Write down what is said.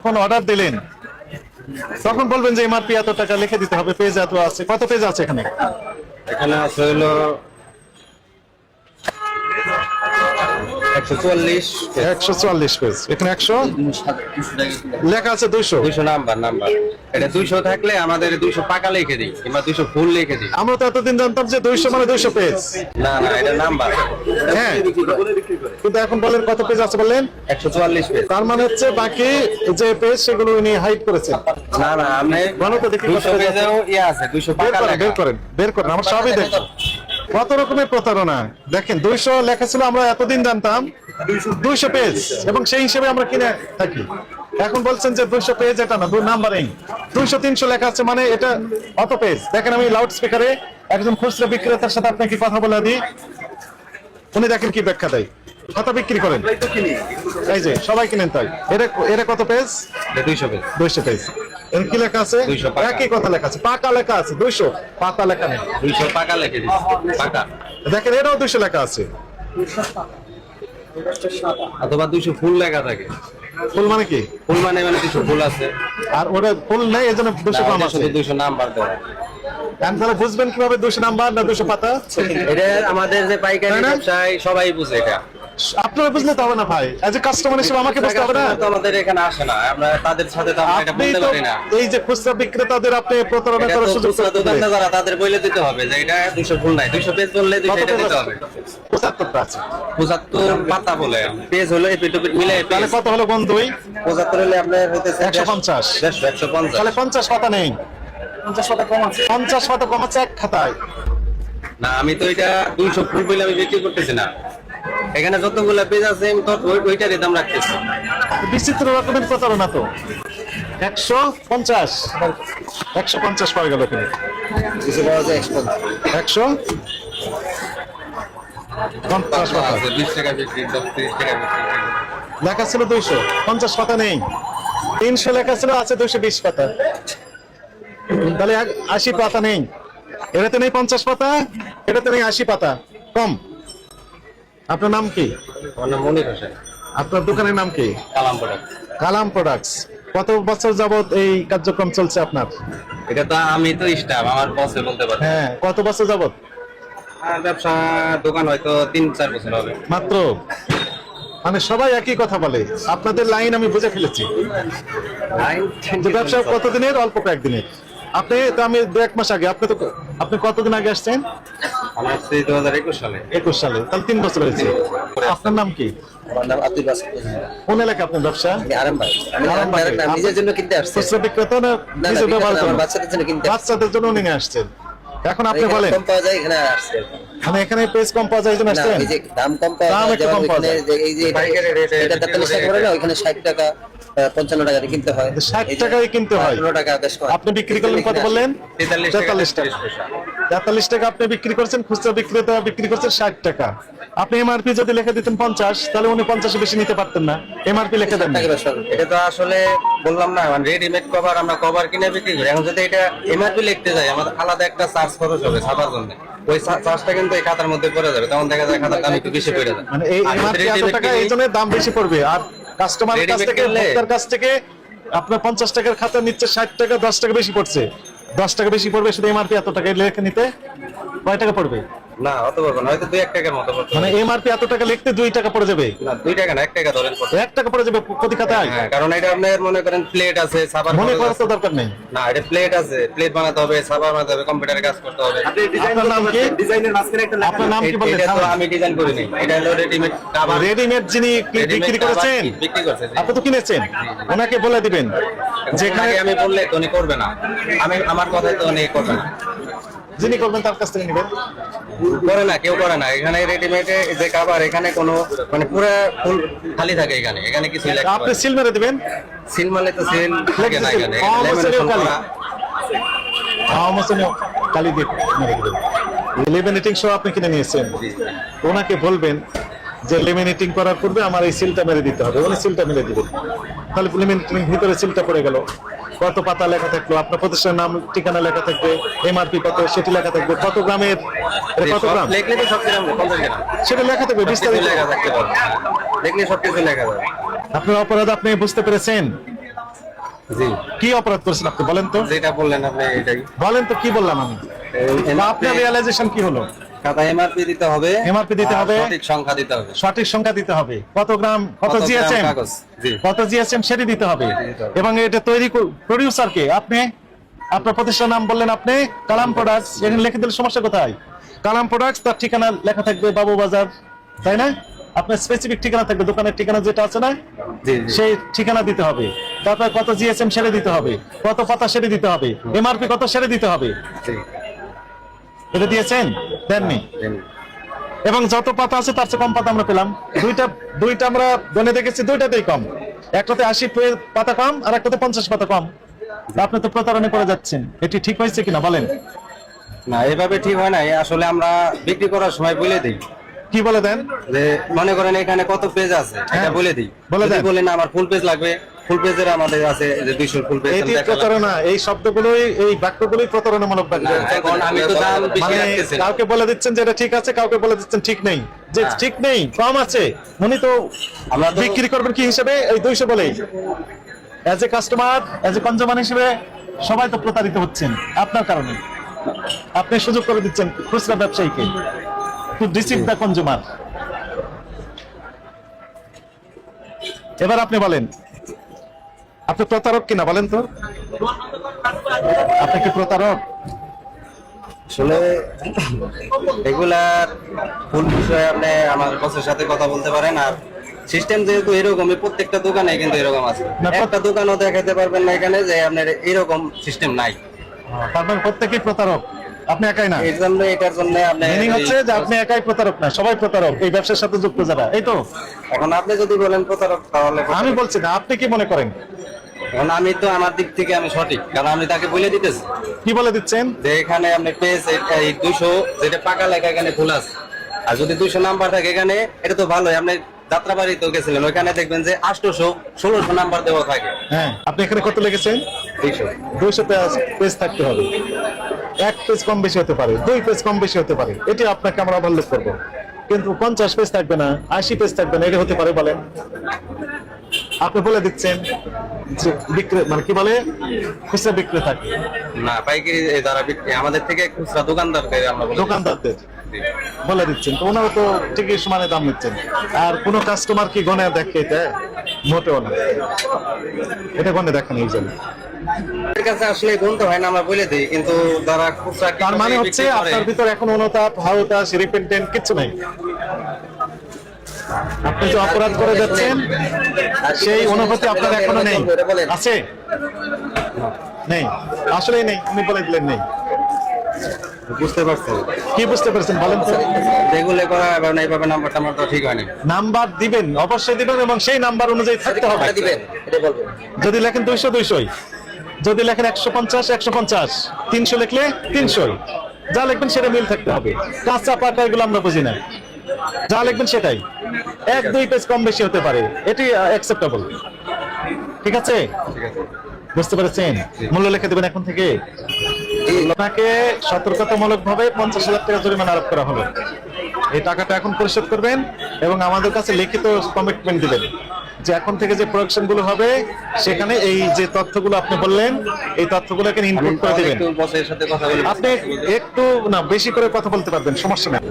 যখন অর্ডার দিলেন তখন বলবেন যে এমআরপি এত টাকা লিখে দিতে হবে, পেজ এত আছে, কত পেজ আছে এখানে? এখানে আছে হলো 144 144 পেজ, এখানে 100 লেখা আছে 200। 200 নাম্বার এটা 200 থাকলে আমাদের 200 পাকা লিখে দিই কিংবা 200 ফুল লিখে দিই। আমরা তো এতদিন জানতাম যে 200 মানে 200 পেজ। না এটা নাম্বার। হ্যাঁ, কিন্তু এখন বলেন কত পেজ আছে বললেন? 144 পেজ। তার মানে হচ্ছে বাকি যে পেজ সেগুলো উনি হাইড করেছেন। না আমি বলো তো দেখি 200 পেজেও আছে 200 পাকা লেখা। বের করেন আমরা সবই দেখব। কত রকমের প্রতারণা দেখেন। 200 লেখা ছিল, আমরা এতদিন জানতাম 200 পেজ এবং সেই হিসেবে আমরা কিনে থাকি। এখন বলছেন যে 200 পেজ, এটা না, নাম্বারিং 200 300 লেখা আছে মানে এটা অত পেজ। দেখেন আমি লাউড স্পিকারে একজন খুচরা বিক্রেতার সাথে আপনাকে কথা বলে দিই, উনি দেখেন কি ব্যাখ্যা দেয়। কত বিক্রি করেন? এই যে সবাই কিনেন তাই। এটা কত পেজ? 200 পেজ। 200 পেজ। এর কি লেখা আছে? 200 পাকা। একই কথা লেখা আছে, পাকা লেখা আছে। 200 পাতা লেখা নেই, 200 পাকা লিখে দিই পাকা। দেখেন এটাও 200 লেখা আছে। অথবা 200 ফুল লেখা থাকে। ফুল মানে কি? ফুল মানে 200 ফুল আছে আর ওটা ফুল নেই, এজন্য 200 কম আছে। 200 নাম্বার দেওয়া। এখন তাহলে বুঝবেন কিভাবে 200 নাম্বার না 200 পাতা? এটা আমাদের যে পাইকারি তাই না? ব্যবসায়ী সবাই বুঝে এটা। আপনারা বুঝলে তো হবে না ভাই, এজ এ কাস্টমার হিসেবে আমাকে বুঝতে হবে না। তো আমাদের এখানে আসে না, আমরা তাদের সাথে তো আমরা এটা আপনি বলতে তো পারি না। এই যে খুচরা বিক্রেতাদের আপনি প্রতারণা এটা করার তো সুযোগ খুচরা দোকানদার যারা তাদের বলে দিতে হবে যে এটা 200 ফুল নাই, 200 পেজ বললে 200 এটা দিতে হবে। 75টা আছে। 75 পাতা বলে পেজ হলো এপিট ওপিট মিলে তাহলে কত হলো বন্ধুই? 75 হলে আপনার হইতেছে 150। 150। তাহলে 50 পাতা নেই, 50 পাতা কম আছে। 50 পাতা কম আছে এক খাতায়। না আমি তো এটা 200 ফুল বলে আমি বিক্রি করতেছি না। এখানে যতগুলো পেজ আছে আমি তো ওইটারই দাম রাখতেছি। বিচিত্র রকমের প্রতারণা তো। 150 150 পাওয়া গেল এখানে। কিছু পাওয়া যায় 150 50 পাতা আছে 20 টাকা বিক্রি 10 30 টাকা বিক্রি। লেখা ছিল 200, 50 পাতা নেই। 300 লেখা ছিল, আছে 220 পাতা। তাহলে 80 পাতা নেই। এটাতে নেই 50 পাতা, এটাতে নেই 80 পাতা, কম। আপনার নাম কি? আমার নাম মনির হোসেন। আপনার দোকানের নাম কি? কালাম প্রোডাক্ট। কালাম প্রোডাক্টস। কত বছর যাবত এই কার্যক্রম চলছে আপনার? এটা তো আমি তো স্টাফ, আমার বসে বলতে পারি। হ্যাঁ, কত বছর যাবত? ব্যবসা দোকান হয়তো 3-4 বছর হবে মাত্র। মানে সবাই একই কথা বলে, আপনাদের লাইন আমি বুঝে ফেলেছি। যে ব্যবসা কতদিনের? অল্প কয়েকদিনের। আপনি তো, আমি 2-1 মাস আগে, আপনি কতদিন আগে আসছেন? আমার সেই 2021 সালে। 21 সালে, তাহলে 3 বছর হয়েছে। আপনার নাম কি? আমার নাম আব্দুল বাসিত। কোন এলাকা আপনার ব্যবসা? আরামবাগ। আরামবাগে। আমি নিজের জন্য কিনতে আসছি। খুচরা বিক্রেতা না নিজে ব্যবহার আমার করেন? বাচ্চাদের জন্য কিনতে আসছি। বাচ্চাদের জন্য নিয়ে আসছেন। এখন আপনি এখানে বলেন, কম পাওয়া যায় এখানে আসছে। মানে এখানে পেজ কম পাওয়া যায়, এই জন্য না আসছেন? এই যে দাম কম পাওয়া দাম যায়, একটু যেমন কম পাওয়া ওইখানে যায়। এই যে এটা 43 টাকা করে না, ওইখানে 60 টাকা 55 টাকা দিয়ে কিনতে হয়। 60 টাকায় কিনতে হয়। 15 টাকা বেশ কম। আপনি বিক্রি করলেন কত বললেন? 43 টাকা। 43 টাকা আপনি বিক্রি করছেন, খুচরা বিক্রেতা বিক্রি করছেন 60 টাকা। আপনি এমআরপি যদি লিখে দিতেন 50, তাহলে উনি 50 বেশি নিতে পারতেন না। এমআরপি লিখে দেন। এটা তো আসলে বললাম না, মানে রেডিমেড কভার আমরা কভার কিনে বিক্রি করি। এখন যদি এটা এমআরপি লিখতে যাই, আমাদের আলাদা একটা চার্জ খরচ হবে ছাপার জন্য। ওই চার্জটা কিন্তু এই খাতার মধ্যে পড়ে যাবে, তখন দেখা যায় খাতার দাম একটু বেশি পড়ে যাবে। মানে এই এমআরপি এত টাকা, এই জন্য দাম বেশি পড়বে। আর কাস্টমারের কাছ থেকে, ভোক্তার কাছ থেকে আপনার 50 টাকার খাতা নিচ্ছে 60 টাকা, 10 টাকা বেশি পড়ছে। 10 টাকা বেশি পড়বে শুধু এমআরপি এত টাকা লিখে নিতে। কয় টাকা পড়বে? না অত বলবো না, হয়তো 2-1 টাকার মতো পড়বে। মানে এমআরপি এত টাকা লিখতে 2 টাকা পড়ে যাবে? না 2 টাকা না, 1 টাকা ধরেন পড়বে। 1 টাকা পড়ে যাবে প্রতি খাতায়? হ্যাঁ, কারণ এটা আপনার মনে করেন প্লেট আছে, ছাপার মনে খরচ করার আছে। তো দরকার নেই। না এটা প্লেট আছে, প্লেট বানাতে হবে, ছাপা বানাতে হবে, কম্পিউটারে কাজ করতে হবে। আপনার নাম কি? আপনার নাম কি বললেন? এটা তো আমি ডিজাইন করিনি, এটা হলো রেডিমেড কভার। রেডিমেড যিনি বিক্রি করেছেন, বিক্রি করছে জি। আপনি তো কিনেছেন, ওনাকে বলে দিবেন যেখানে যেখানে আমি বললে তো উনি করবে না, আমি আমার কথাই তো উনি করবে না। যিনি করবেন তার কাছ থেকে নেবেন। করে না, কেউ করে না। এখানে রেডিমেডে যে কভার, এখানে কোনো মানে পুরো ফুল খালি থাকে। এখানে কিছু লেখা আপনি সিল মেরে দিবেন। সিল মারলে তো সিল থাকে না এখানে, অমসনীয় কালি। করা। অমসনীয় কালি দিয়ে মেরে দিবেন। লেমিনেটিং সহ আপনি কিনে নিয়েছেন, ওনাকে বলবেন যে লেমিনেটিং করার পূর্বে আমার এই সিলটা মেরে দিতে হবে। উনি সিলটা মেরে দিবেন, তাহলে লেমিনেটিং ভিতরে সিলটা পড়ে গেল। কত পাতা লেখা থাকলো, আপনার প্রতিষ্ঠানের নাম ঠিকানা লেখা থাকবে, এমআরপি কত সেটি লেখা থাকবে, কত গ্রামের, কত গ্রাম লিখলে তো সব কিছু 50 টাকা সেটা লেখা থাকবে বিস্তারিত। লেখা থাকতে পারবে, লিখলে সব কিছু লেখা যাবে। আপনার অপরাধ আপনি বুঝতে পেরেছেন। জি, কি অপরাধ করেছেন আপনি বলেন তো? যেটা বললেন আপনি এটাই। বলেন তো কি বললাম আমি? বা আপনার রিয়ালাইজেশন কি হলো? খাতা এমআরপি দিতে হবে, MRP দিতে আর হবে। সঠিক সংখ্যা দিতে হবে, সঠিক সংখ্যা দিতে হবে, কত গ্রাম কত কত গ্রাম জিএসএম কাগজ। জি, কত জিএসএম সেটি দিতে হবে। দিতে হবে। এবং এটা তৈরি প্রডিউসার কে? আপনি। আপনার প্রতিষ্ঠানের নাম বললেন আপনি, কালাম প্রোডাক্টস। এখানে লিখে দিলে সমস্যা কোথায়? কালাম প্রোডাক্টস, তার ঠিকানা লেখা থাকবে বাবু বাজার, তাই না? আপনার স্পেসিফিক ঠিকানা থাকবে, দোকানের ঠিকানা যেটা আছে না, জি, জি। সেই ঠিকানা দিতে হবে। তারপর কত জিএসএম সেটা দিতে হবে, কত পাতা সেটা দিতে হবে, এমআরপি কত সেটা দিতে হবে। জি, এটা দিয়েছেন? দেননি। জি। এবং যত পাতা আছে তার চেয়ে কম পাতা আমরা পেলাম। দুইটা আমরা গণে দেখেছি, দুইটাতেই কম। একটাতে 80 পাতা কম, আর একটাতে 50 পাতা কম। আপনি তো প্রতারণা করে যাচ্ছেন, এটি ঠিক হয়েছে কিনা বলেন? না, এভাবে ঠিক হয় না। আসলে আমরা বিক্রি করার সময় বলে দিই কি বলে দেন? যে মনে করেন এখানে কত পেজ আছে, এটা হ্যাঁ, বলে দিই। বলে যদি দেন। বলেন না আমার ফুল পেজ লাগবে, ফুল পেজের আমাদের আছে যে 200 ফুল পেজ এটি প্রতারণা। এই শব্দগুলোই, এই বাক্যগুলোই প্রতারণামূলক বাক্য। এখন আমি তো দাম বেশি মানে রাখতেছি না। কাউকে বলে দিচ্ছেন যে এটা ঠিক আছে, কাউকে বলে দিচ্ছেন ঠিক নেই। যে হ্যাঁ। ঠিক নেই, কম আছে, উনি তো আমরা তো বিক্রি করবেন কি হিসেবে? এই 200 বলেই। As a customer, as a consumer হিসেবে সবাই তো প্রতারিত হচ্ছেন আপনার কারণে। আপনি সুযোগ করে দিচ্ছেন খুচরা ব্যবসায়ীকে টু ডিসিভ দ্য কনজিউমার। এবার আপনি বলেন, আপনি প্রতারক কিনা বলেন তো? আপনি কি প্রতারক? আসলে এগুলার ফুল বিষয়ে আপনি আমার বসের সাথে কথা বলতে পারেন। আর সিস্টেম যেহেতু এরকমই, প্রত্যেকটা দোকানে কিন্তু এরকম আছে। না, একটা দোকানও দেখাতে পারবেন না এখানে যে আপনার এরকম সিস্টেম নাই। তার মানে প্রত্যেকেই প্রতারক, আপনি একাই না। এর জন্য এটার জন্য আপনি মিনিং হচ্ছে যে আপনি একাই প্রতারক না, সবাই প্রতারক এই ব্যবসার সাথে যুক্ত যারা, এই তো? এখন আপনি যদি বলেন প্রতারক তাহলে প্রতারক। আমি বলছি না, আপনি কি মনে করেন? এখন আমি তো আমার দিক থেকে আমি সঠিক, কারণ আমি তাকে বলে দিতেছি কি বলে দিচ্ছেন? যে এখানে আপনি পেজ 200 যেটা পাকা লেখা এখানে ভুল আছে। আর যদি 200 নাম্বার থাকে এখানে, এটা তো ভালোই। আপনি যাত্রাবাড়ি তো গেছিলেন, ওইখানে দেখবেন যে 800 1600 নাম্বার দেওয়া থাকে। হ্যাঁ, আপনি এখানে কত লিখেছেন? 200 200 পেজ থাকতে হবে। 1 পেজ কম বেশি হতে পারে, 2 পেজ কম বেশি হতে পারে, এটি আপনাকে আমরা ওভারলুক করবো। কিন্তু 50 পেজ থাকবে না, 80 পেজ থাকবে না, এটা হতে পারে বলেন? আপনি বলে দিচ্ছেন যে মানে কি বলে, খুচরা বিক্রেতা না, পাইকারি যারা বিক্রি আমাদের থেকে খুচরা দোকানদারকে আমরা বলি। দোকানদারদের বলে দিচ্ছেন, তো ওনারা তো ঠিকই সমানে দাম নিচ্ছেন। আর কোন কাস্টমার কি গনে দেখে? এটা মোটেও না, এটা গনে দেখেন এই জন্য। এর কাছে আসলে গুনতে হয় না, আমরা বলে দিই। কিন্তু যারা খুচরা তার মানে হচ্ছে আপনার ভিতর এখন অনুতাপ, হাউতাস, রিপেন্টেন্ট কিচ্ছু নেই। আপনি যে অপরাধ করে যাচ্ছেন সেই অনুভূতি আপনার এখনো নেই। আছে? নেই, আসলেই নেই। উনি বলে দিলেন নেই। বুঝতে পারছেন? কি বুঝতে পেরেছেন বলেন তো? যেগুলো করা এবং এইভাবে নাম্বার টাম্বার তো ঠিক হয়নি। নাম্বার দিবেন, অবশ্যই দিবেন, এবং সেই নাম্বার অনুযায়ী থাকতে হবে। দিবেন, এটা বলবেন। যদি লেখেন 200 200, যদি লেখেন 150 150, 300 লিখলে 300, যা লিখবেন সেটা মিল থাকতে হবে। কাঁচা পাকা এগুলো আমরা বুঝি না, যা লিখবেন সেটাই। 1-2 পেজ কম বেশি হতে পারে, এটি অ্যাকসেপ্টেবল। ঠিক আছে? ঠিক আছে। বুঝতে পেরেছেন? মূল্য লিখে দেবেন এখন থেকে। আপনাকে সতর্কতামূলক ভাবে 50,000 টাকা জরিমানা আরোপ করা হলো। এই টাকাটা এখন পরিশোধ করবেন এবং আমাদের কাছে লিখিত কমিটমেন্ট দিবেন যে এখন থেকে যে প্রোডাকশন গুলো হবে সেখানে এই যে তথ্যগুলো আপনি বললেন, এই তথ্যগুলোকে ইনপুট করে দিবেন। একটু বসের সাথে কথা বলি। আপনি একটু না বেশি করে কথা বলতে পারবেন, সমস্যা নেই।